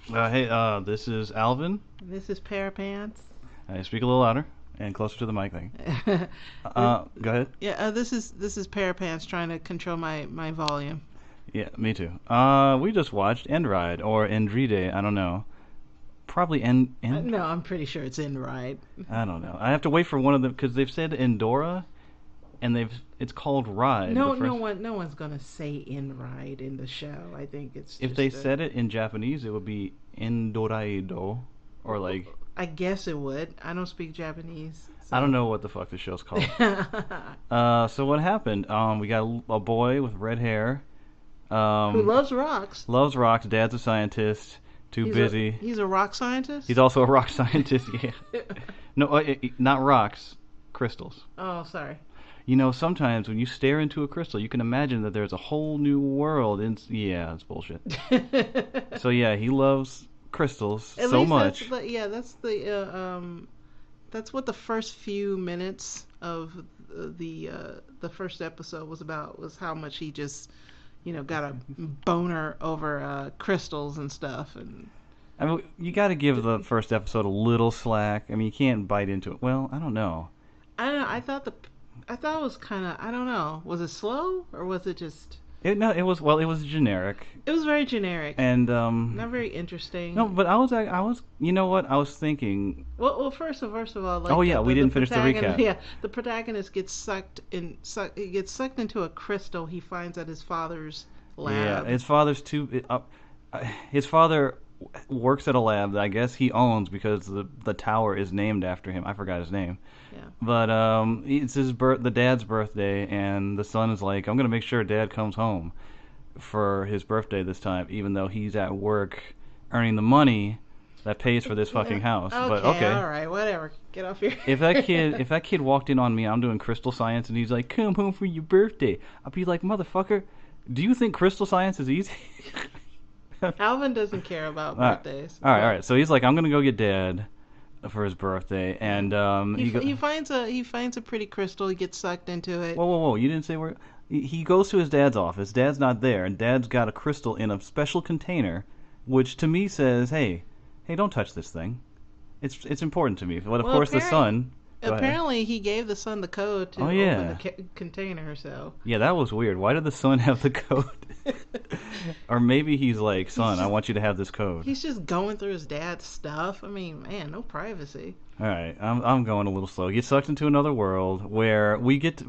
Hey, this is Alvin. This is Parapants. Speak a little louder and closer to the mic thing. This, Go ahead. yeah, this is Parapants trying to control my volume. Yeah, me too. We just watched Endride or Endride. I don't know. Probably End. No, I'm pretty sure it's Endride. I don't know. I have to wait for one of them because they've said Endora, and it's called Ride. No, The first. no one's gonna say Endride in the show. I think it's If just they a. said it in Japanese, it would be Endoraido, or like I guess it would. I don't speak Japanese, I don't so. know what the fuck the show's called. So what happened? We got a boy with red hair. Who Um, loves rocks? Loves rocks. Dad's a scientist. Too He's busy. he's a rock scientist. He's also a rock scientist. Yeah. No, not rocks. Crystals. Oh, sorry. Sometimes when you stare into a crystal, you can imagine that there's a whole new world. Yeah, it's bullshit. So yeah, he loves crystals At so least much. yeah, that's what the first few minutes of the first episode was about, was how much he just got a boner over crystals and stuff. And I mean, you got to give the first episode a little slack. I mean, you can't bite into it. Well, I don't know. I don't know, I thought it was kind of, I don't know, was it slow or was it just, No, it was generic, it was very generic, and not very interesting. no, but I was, you know what? I was thinking. Well, first of all, like Oh yeah, we didn't finish the recap. yeah, the protagonist he gets sucked into a crystal he finds at his father's Yeah, lab. his father works at a lab that I guess he owns because the tower is named after him. I forgot his name, Yeah. but it's the dad's birthday, and the son is like, I'm gonna make sure dad comes home for his birthday this time, even though he's at work earning the money that pays for this fucking house. But Okay, okay. all right, whatever. Get off here. If that kid walked in on me, I'm doing crystal science, and he's like, "Come home for your birthday," I'd be like, "Motherfucker, do you think crystal science is easy?" Alvin doesn't care about All right, birthdays. all right, all right. So he's like, "I'm gonna go get dad for his birthday," and He finds a pretty crystal. He gets sucked into it. whoa, whoa, whoa! You didn't say where. He goes to his dad's office. Dad's not there, and dad's got a crystal in a special container, which to me says, "Hey, hey, don't touch this thing. It's important to me." But of Well, course, the son. Go ahead. apparently he gave the son the code to Oh open yeah. the container. So Yeah, that was weird. Why did the son have the code? Or maybe he's like, son, I want you to have this code. he's just going through his dad's stuff. I mean, man, no privacy. All right, I'm going a little slow. Get sucked into another world where we get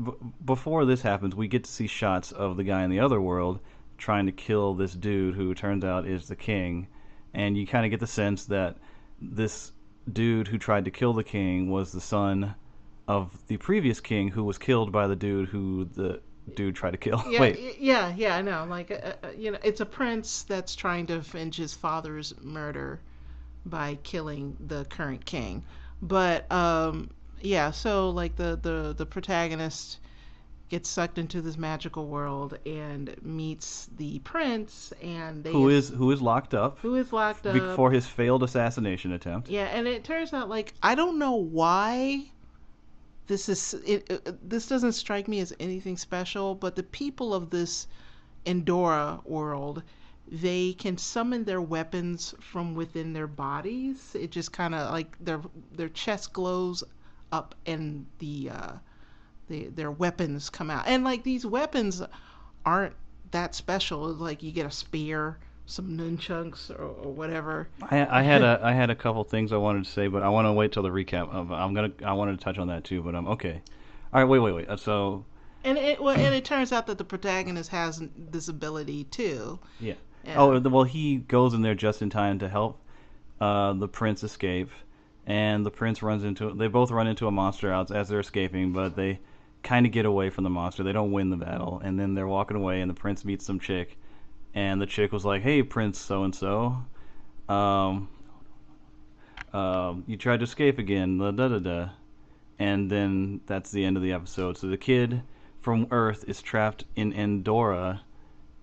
before this happens, we get to see shots of the guy in the other world trying to kill this dude who turns out is the king, and you kind of get the sense that this dude who tried to kill the king was the son of the previous king who was killed by the dude who the dude tried to kill. Yeah, Wait, yeah, I know. Like, it's a prince that's trying to avenge his father's murder by killing the current king. But yeah, so like the protagonist gets sucked into this magical world and meets the prince, and who is locked up who is locked up. for his failed assassination attempt? Yeah, and it turns out, like, I don't know why this doesn't strike me as anything special, but the people of this Endora world, they can summon their weapons from within their bodies. It just kind of like their chest glows up, and their weapons come out. And like, these weapons aren't that special. Like, you get a spear, some nunchucks, or whatever. I had a couple things I wanted to say, but I want to wait till the recap. I wanted to touch on that too, but okay. All right, wait. So And it turns out that the protagonist has this ability too. yeah. Yeah. Oh well, he goes in there just in time to help the prince escape, and the prince runs into. They both run into a monster out as they're escaping, but they kind of get away from the monster. They don't win the battle, and then they're walking away, and the prince meets some chick, and the chick was like, "Hey, Prince so and so, you tried to escape again, da da da," and then that's the end of the episode. So the kid from Earth is trapped in Endora,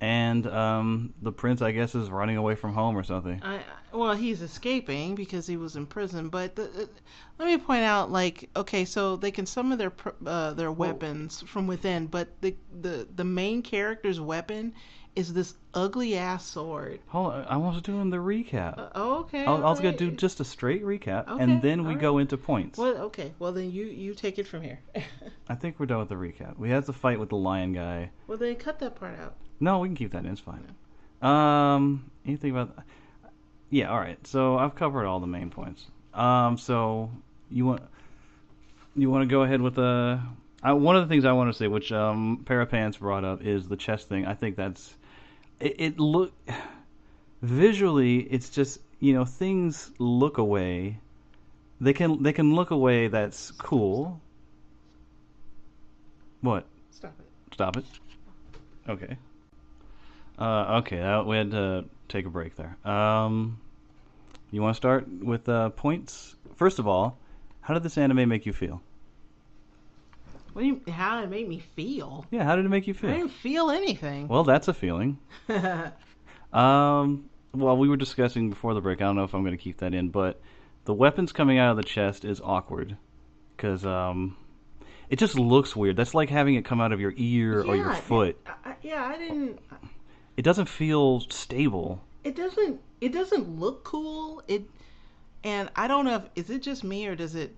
and the prince, I guess, is running away from home or something. Well, he's escaping because he was in prison. But let me point out, like, okay, so they can summon their weapons from within, but the main character's weapon is this ugly ass sword. Hold on, I was doing the recap. Oh, okay, I all was gonna do right. just a straight recap, and Okay, then all we right. go into points. Well, okay. Well, then you take it from here. I think we're done with the recap. We had the fight with the lion guy. Well, then cut that part out. No, we can keep that in. It's fine. No. Anything about? Yeah, all right. So I've covered all the main points. So you want to go ahead with the? One of the things I want to say, which Parapants brought up, is the chest thing. I think that's it look visually. It's just things look away. They can look away. That's cool. What? Stop it. Stop it. Okay. Okay. We had to take a break there. You want to start with points? First of all, how did this anime make you feel? What do you? How did it make me feel? Yeah, how did it make you I feel? didn't feel anything. Well, that's a feeling. Well, we were discussing before the break. I don't know if I'm going to keep that in, but the weapons coming out of the chest is awkward because it just looks weird. That's like having it come out of your ear or your Yeah, foot. yeah. I didn't. It doesn't feel stable. It doesn't. It doesn't look cool. And I don't know if is it just me or does it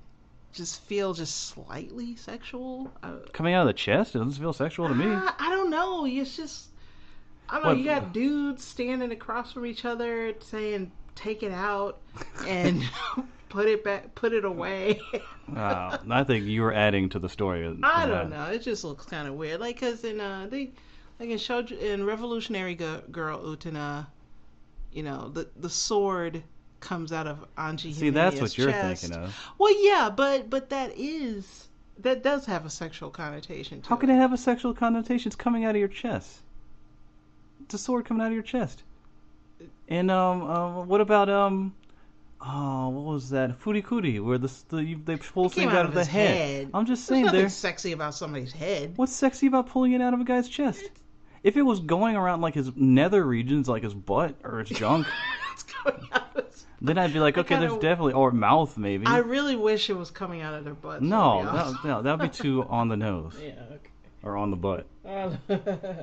just feel just slightly sexual? Coming out of the chest, it doesn't feel sexual to me. I don't know. It's just I don't know. What? You got dudes standing across from each other saying "take it out" and put it back, put it away. I think you were adding to the story. I don't know. It just looks kind of weird. Like, cause in like in Revolutionary Girl Utena, the sword comes out of Anji See, that's Himenia's what you're chest. thinking of. Well, yeah, but that does have a sexual connotation to How it. can it have a sexual connotation? It's coming out of your chest. It's a sword coming out of your chest. And what about oh, what was that? Furikuri, where they pull It came things out of the his head. I'm just There's saying, nothing there. sexy about somebody's head. What's sexy about pulling it out of a guy's chest? If it was going around like his nether regions, like his butt or his junk, It's coming out of his- then I'd be like, I okay, there's kinda- definitely, or mouth maybe. I really wish it was coming out of their butts. No, to be honest. that'd be too on the nose Yeah. or on the butt. Okay.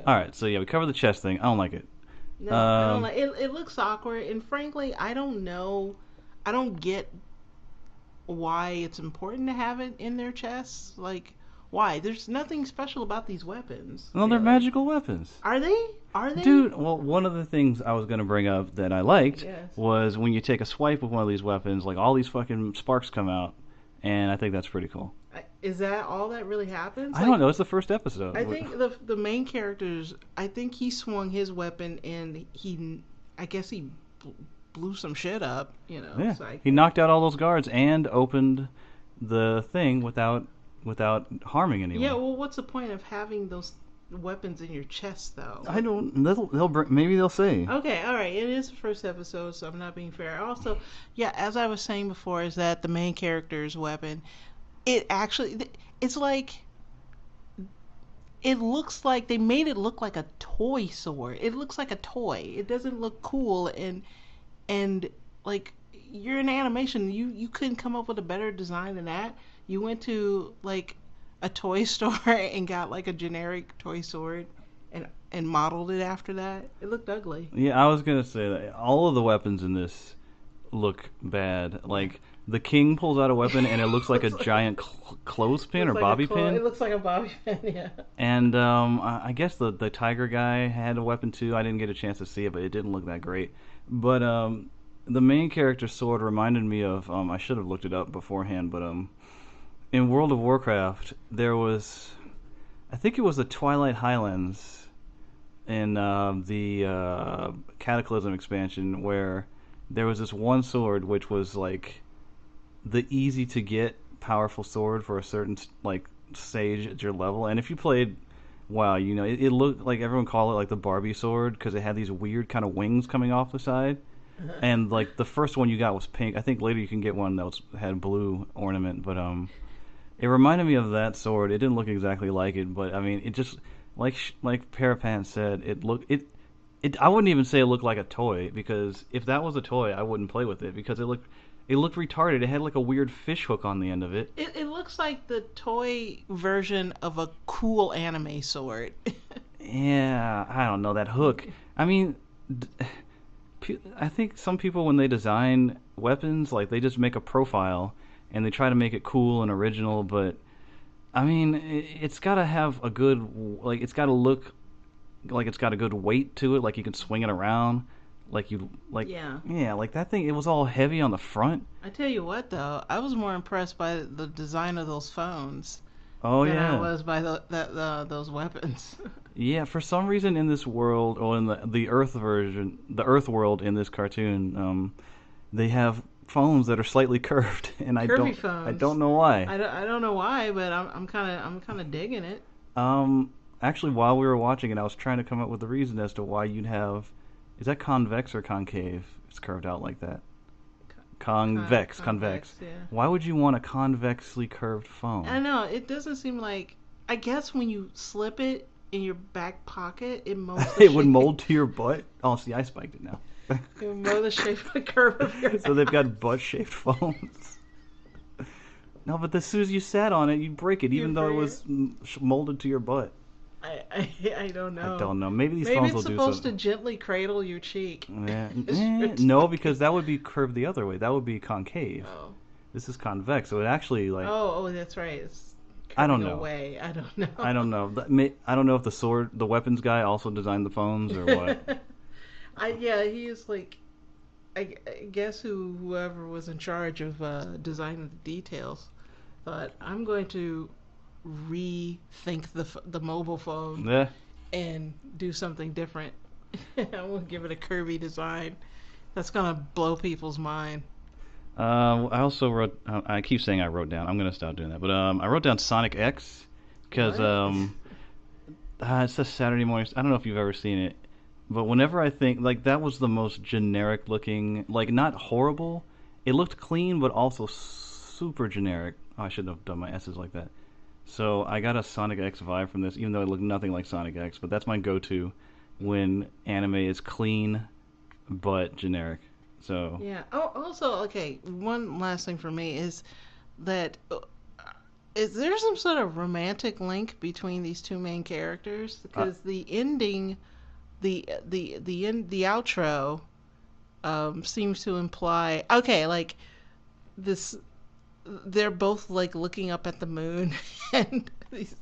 All right, so yeah, we covered the chest thing. I don't like it. No, I don't like it. It looks awkward, and frankly, I don't know. I don't get why it's important to have it in their chests. Like, why? There's nothing special about these weapons. No, they're really. magical weapons. Are they? Are they? Dude, well, one of the things I was going to bring up that I liked Yes. was when you take a swipe with one of these weapons, like all these fucking sparks come out, and I think that's pretty cool. Is that all that really happens? I don't know. It's the first episode. I think the main characters. I think he swung his weapon and I guess he blew some shit up. Yeah, So he knocked out all those guards and opened the thing without harming anyone. yeah. Well, what's the point of having those weapons in your chest, though? I don't. Maybe they'll say. Okay, all right. It is the first episode, so I'm not being fair. Also, yeah, as I was saying before, is that the main character's weapon? It's like it looks like they made it look like a toy sword. It looks like a toy. It doesn't look cool and like you're in animation. You couldn't come up with a better design than that. You went to like a toy store and got like a generic toy sword and modeled it after that. It looked ugly. Yeah, I was gonna say that all of the weapons in this look bad. Like the king pulls out a weapon and it looks like a giant clothespin or bobby pin. It looks like a bobby pin, yeah. And I guess the tiger guy had a weapon too. I didn't get a chance to see it, but it didn't look that great. But the main character's sword reminded me of I should have looked it up beforehand, but in World of Warcraft there was, I think it was the Twilight Highlands in the Cataclysm expansion where there was this one sword which was like the easy to get powerful sword for a certain like stage at your level. And if you played WoW, it looked like everyone called it like the Barbie sword because it had these weird kind of wings coming off the side. And like the first one you got was pink. I think later you can get one that had blue ornament, but it reminded me of that sword. It didn't look exactly like it, but I mean, it just like Parapants said, I wouldn't even say it looked like a toy because if that was a toy, I wouldn't play with it because it looked retarded. It had like a weird fish hook on the end of it. It looks like the toy version of a cool anime sword. Yeah, I don't know that hook. I mean, I think some people when they design weapons, like they just make a profile and they try to make it cool and original, but I mean, it's got to have a good like it's got to look like it's got a good weight to it, like you can swing it around, like you like Yeah. yeah, like that thing. It was all heavy on the front. I tell you what, though, I was more impressed by the design of those phones Oh than I yeah, was by those weapons. yeah. For some reason in this world, or in the Earth version, the Earth world in this cartoon, they have phones that are slightly curved, and Curvy I phones. don't know why. I don't know why, but I'm kind of digging it. Um, Actually, while we were watching it, I was trying to come up with a reason as to why you'd have. Is that convex or concave? It's curved out like that. Convex, convex. Convex, yeah. Why would you want a convexly curved phone? I know it doesn't seem like. I guess when you slip it in your back pocket, it molds the It would shape. mold to your butt. Oh, see, I spiked it now. It would mold the shape of the curve of your So they've ass. got butt-shaped phones. No, but as soon as you sat on it, you'd break it, You even though it break was molded to your butt. I don't I know. don't know. Maybe these Maybe phones it's will do supposed to something. gently cradle your cheek. Yeah. It's No, like- because that would be curved the other way. That would be concave. Oh. This is convex, so it actually like Oh, that's right. It's I don't curving know. away. I don't know. I don't know. I don't know if the weapons guy also designed the phones or what. Yeah, he is like, I guess whoever was in charge of designing the details thought I'm going to rethink the mobile phone Yeah. and do something different. I'm gonna give it a curvy design. That's gonna blow people's mind. I also wrote. I keep saying I wrote down. I'm gonna stop doing that. But I wrote down Sonic X because What? it's a Saturday morning. I don't know if you've ever seen it, but whenever I think like that was the most generic looking, like not horrible. It looked clean, but also super generic. Oh, I shouldn't have done my S's like that. So I got a Sonic X vibe from this, even though it looked nothing like Sonic X. But that's my go-to when anime is clean but generic. So Yeah. Oh, also, okay. One last thing for me is that is there some sort of romantic link between these two main characters? uh, Because the ending, the outro, seems to imply okay, like this. They're both like looking up at the moon, and these.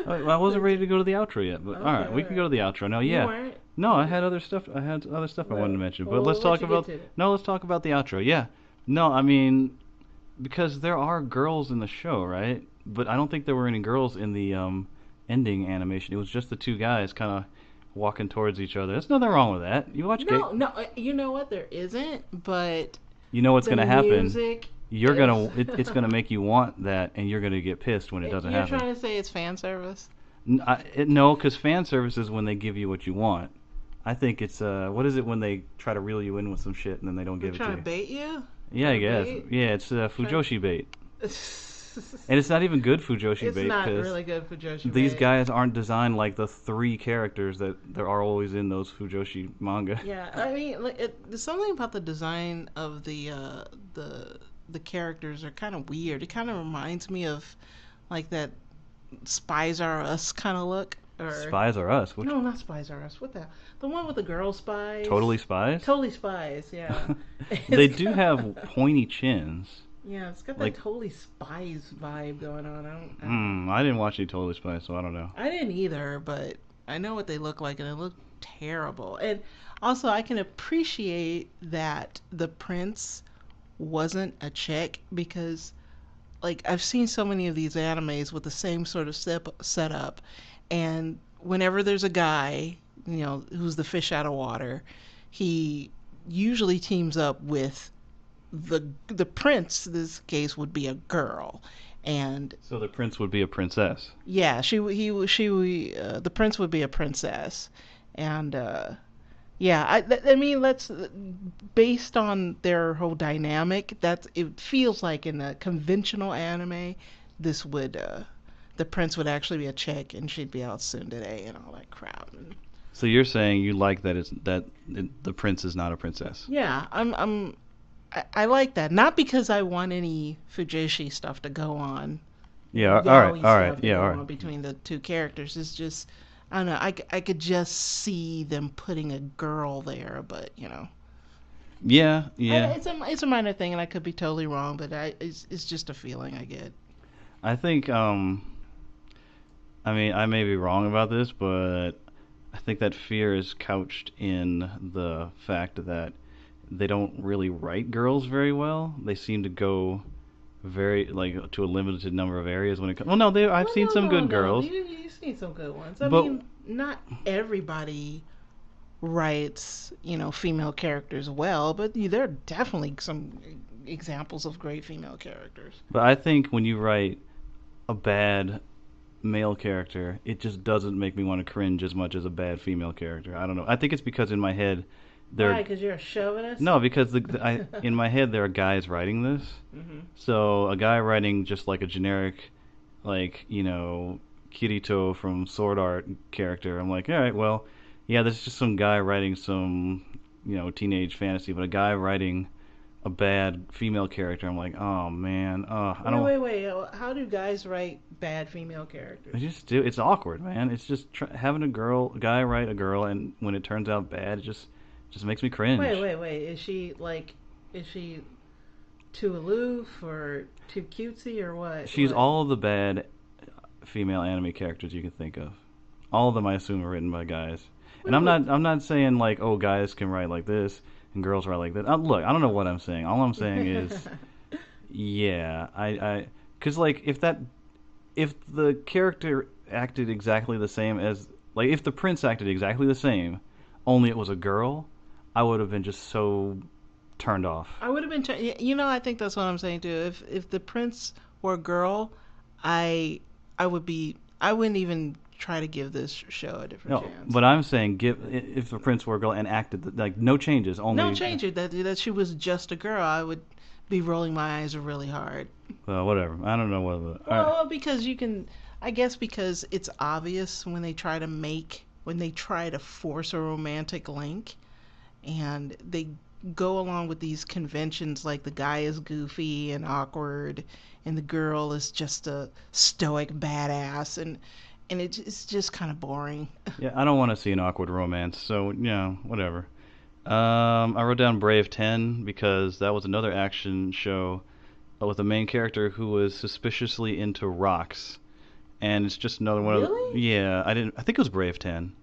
I wasn't ready to go to the outro yet, but Okay, all right, we can go to the outro. No, You yeah, weren't. no, I had other stuff. I had other stuff I wanted to mention, but Well, let's we'll let talk you get about to it. no, let's talk about the outro. Yeah, no, I mean because there are girls in the show, right? But I don't think there were any girls in the ending animation. It was just the two guys kind of walking towards each other. There's nothing wrong with that. You watch Gay, No, no. You know what? There isn't, but you know what's the gonna happen. music. You're is- it's gonna make you want that, and you're gonna get pissed when it doesn't You're happen. trying to say it's fan service? No, because fan service is when they give you what you want. I think it's what is it when they try to reel you in with some shit and then they don't They're give it to trying to you? bait you? Yeah, I Trying to guess. bait? Yeah, it's Fujoshi bait, and It's it's not even good Fujoshi bait not because really good for Joshi these bait. guys aren't designed like the three characters that there are always in those Fujoshi manga. Yeah, I mean, like, there's something about the design of the characters are kind of weird. It kind of reminds me of like that Spies Are Us kind of look. Or Spies Are Us, which no, not Spies Are Us. What the one with the girl spies? totally spies. Totally Spies. Yeah. They It's do got- have pointy chins. Yeah, it's got that like- Totally Spies vibe going on. I don't. I didn't watch any Totally Spies, so I don't know. I didn't either, but I know what they look like, and they look terrible. And also, I can appreciate that the prince wasn't a chick because, like, I've seen so many of these animes with the same sort of setup, and whenever there's a guy, who's the fish out of water, he usually teams up with the prince. This case would be a girl, and So the prince would be a princess. yeah, the prince would be a princess, and yeah, I mean that's based on their whole dynamic. It feels like in a conventional anime, this would the prince would actually be a chick, and she'd be out soon today and all that crap. And, So you're saying you like that the prince is not a princess. yeah, I like that. Not because I want any Fujoshi stuff to go on. Yeah, all Yaoi right, stuff to yeah, go all on right. between the two characters. It's just I don't know. I could just see them putting a girl there, but Yeah, yeah. it's a minor thing, and I could be totally wrong, but it's just a feeling I get. I think I mean, I may be wrong about this, but I think that fear is couched in the fact that they don't really write girls very well. They seem to go very like to a limited number of areas when it comes. Well, no, I've Well, seen no, some no, good no. girls, You've seen some good ones. I but mean, not everybody writes, female characters well, but there are definitely some examples of great female characters. I think when you write a bad male character, it just doesn't make me want to cringe as much as a bad female character. I don't know. I think it's because in my head Why? there. Because you're a chauvinist? No, because in my head there are guys writing this. Hmm. So a guy writing just like a generic, like Kirito from Sword Art character. I'm like, all right, well, yeah, there's just some guy writing some teenage fantasy, but a guy writing a bad female character. I'm like, oh man, I Wait, don't. wait, wait. How do guys write bad female I characters? just do. It's awkward, man. It's just having a guy write a girl, and when it turns out bad, it just makes me Wait, cringe. wait, wait. Is she too aloof or too cutesy or what? She's What? all of the bad female anime characters you can think of. All of them, I assume, are written by guys. And Wait, wait. I'm not saying like, oh, guys can write like this and girls write like that. Look, I don't know what I'm saying. All I'm saying is, yeah, cause like if the character acted exactly the same as like if the prince acted exactly the same, only it was a girl, I would have been just so turned off. I would have been. I think that's what I'm saying too. If the prince were a girl, I I would be. I wouldn't even try to give this show a different No, chance. but I'm saying give if the prince were a girl and acted like no changes, No, only change it. That she was just a girl. I would be rolling my eyes really hard. whatever. I don't know what. All right. Well, because you can. I guess because it's obvious when they try to force a romantic link, and they go along with these conventions like the guy is goofy and awkward and the girl is just a stoic badass, and it's just kind of boring. Yeah, I don't want to see an awkward romance, so whatever. I wrote down Brave 10 because that was another action show with a main character who was suspiciously into rocks, and it's just another one of Really? yeah. I didn't. I think it was Brave 10,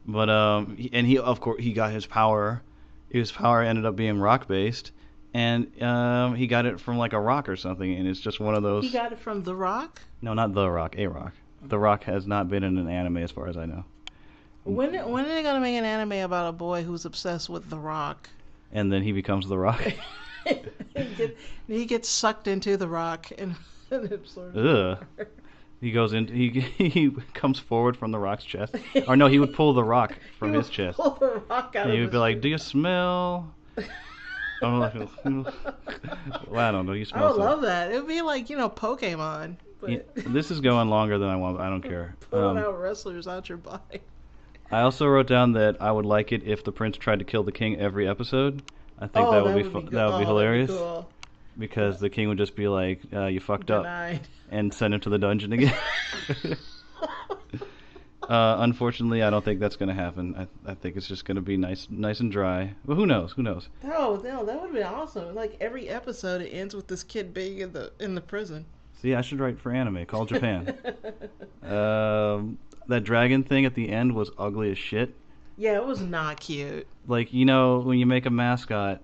but and he of course he got his power. His power ended up being rock based, and he got it from like a rock or something, and it's just one of He those. got it from The Rock. No, not the rock, a rock. The Rock has not been in an anime as far as I know. When are they gonna make an anime about a boy who's obsessed with The Rock? And then he becomes the Rock. He gets sucked into The Rock and absorbs. Ugh. He goes in. He comes forward from the Rock's chest, or no, he would pull the Rock from He his would chest, pull The Rock out and of he would his be like, "Do chest. you smell?" I'm like, well, I don't know. You I smell would something. love that. It would be like Pokemon, Yeah, but this is going longer than I want. I don't care. pulling out wrestlers out your body. I also wrote down that I would like it if the prince tried to kill the king every episode. I think that would be good. that would be hilarious Cool. because the king would just be like, "You fucked up," Denied. and send him to the dungeon again. Unfortunately, I don't think that's going to happen. I think it's just going to be nice and dry. But who knows? Who knows? No, no, that would be awesome. Like every episode, it ends with this kid being in the prison. See, I should write for anime. Call Japan. That dragon thing at the end was ugly as shit. Yeah, it was not cute. Like when you make a mascot,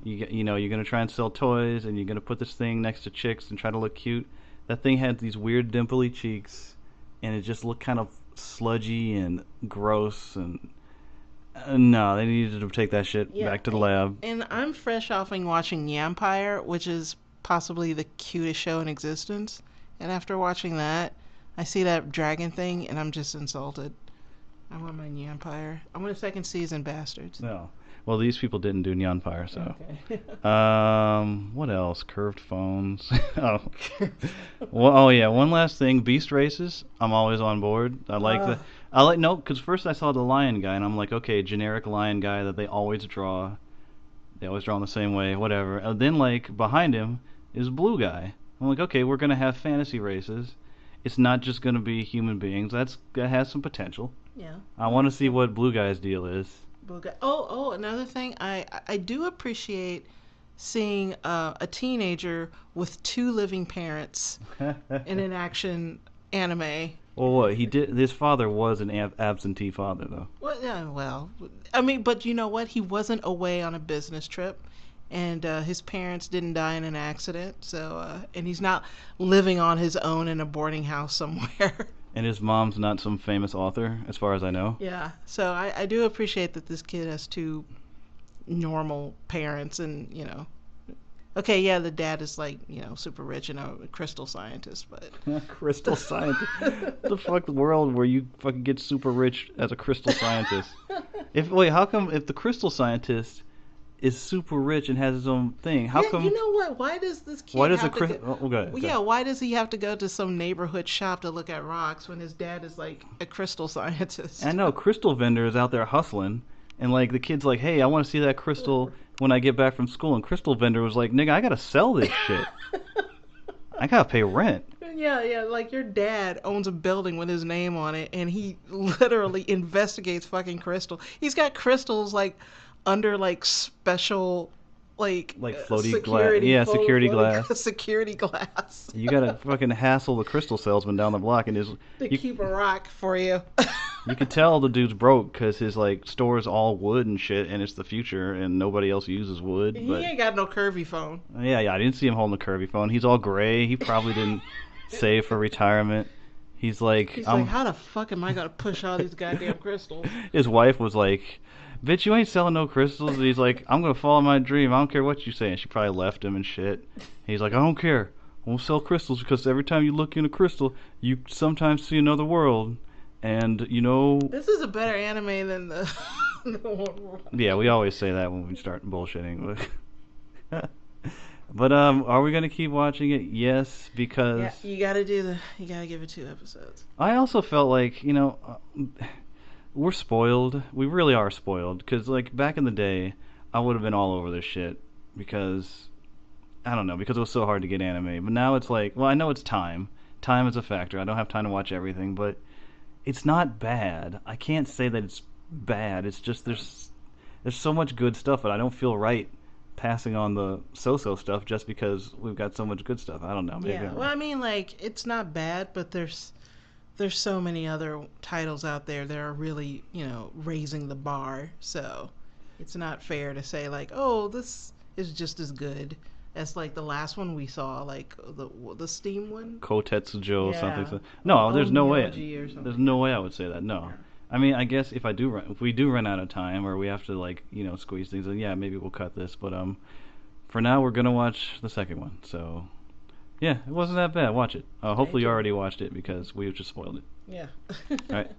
you're gonna try and sell toys, and you're gonna put this thing next to chicks and try to look cute. That thing had these weird dimply cheeks, and it just looked kind of sludgy and gross. And no, they needed to take that shit Yeah, back to the lab. and I'm fresh off watching Yampire, which is possibly the cutest show in existence. And after watching that, I see that dragon thing, and I'm just insulted. I want my Yampire. I want a second season, bastards. No. Well, these people didn't do Nyanpire, so. Okay. What else? Curved phones. Oh. Well, oh yeah. One last thing. Beast races. I'm always on board. I like the. I like no, because first I saw the lion guy and I'm like, okay, generic lion guy that they always draw. They always draw him the same way, whatever. And then like behind him is blue guy. I'm like, okay, we're gonna have fantasy races. It's not just gonna be human beings. That has some potential. Yeah. I want to see what Blue Guy's deal is. Another thing, I do appreciate seeing a teenager with two living parents in an action anime. Well, what he did? His father was an absentee father, though. Well, yeah, well, I mean, but you know what? He wasn't away on a business trip, and his parents didn't die in an accident. So, and he's not living on his own in a boarding house somewhere. And his mom's not some famous author, as far as I know. Yeah. So I do appreciate that this kid has two normal parents, and okay, yeah, the dad is like super rich and a crystal scientist, but Crystal scientist. The fuck world where you fucking get super rich as a crystal scientist? How come if the crystal scientist is super rich and has his own thing, how yeah, come? you know what? Why does this kid Why does a have to crystal? go? Oh, go ahead. Well, yeah, why does he have to go to some neighborhood shop to look at rocks when his dad is like a crystal scientist? I know crystal vendor is out there hustling, and like the kid's like, "Hey, I want to see that crystal when I get back from school." And crystal vendor was like, "Nigga, I gotta sell this shit. I gotta pay rent." Yeah, like your dad owns a building with his name on it, and he literally investigates fucking crystal. He's got crystals like under like special like floaty glass. Yeah, security glass. Security glass. You gotta fucking hassle the crystal salesman down the block, and to keep a rock for you. You could tell the dude's broke because his like store is all wood and shit, and it's the future, and nobody else uses wood. He but ain't got no curvy phone. Yeah, I didn't see him holding a curvy phone. He's all gray. He probably didn't save for retirement. He's like, how the fuck am I gonna push all these goddamn crystals? His wife was like, "Bitch, you ain't selling no crystals." And he's like, "I'm gonna follow my dream. I don't care what you say." And she probably left him and shit. He's like, "I don't care. I won't sell crystals because every time you look in a crystal, you sometimes see another world." And this is a better anime than the one. Yeah, we always say that when we start bullshitting. But are we gonna keep watching it? Yes, because you gotta give it 2 episodes. I also felt like we're spoiled. We really are spoiled because like back in the day, I would have been all over this shit because I don't know, because it was so hard to get anime. But now it's like, well, I know it's time. Time is a factor. I don't have time to watch everything, but it's not bad. I can't say that it's bad. It's just there's so much good stuff, but I don't feel right passing on the so-so stuff just because we've got so much good stuff. I don't know. Maybe yeah. Well, I mean, like it's not bad, but there's so many other titles out there that are really raising the bar. So it's not fair to say like, oh, this is just as good as like the last one we saw, like the Steam one. Kotetsujo something. No, there's no way. There's no way I would say that. No. Yeah. I mean, I guess if we do run out of time, or we have to like squeeze things, then yeah, maybe we'll cut this. But for now, we're gonna watch the second one. So yeah, it wasn't that bad. Watch it. Hopefully you already watched it because we just spoiled it. Yeah. All right.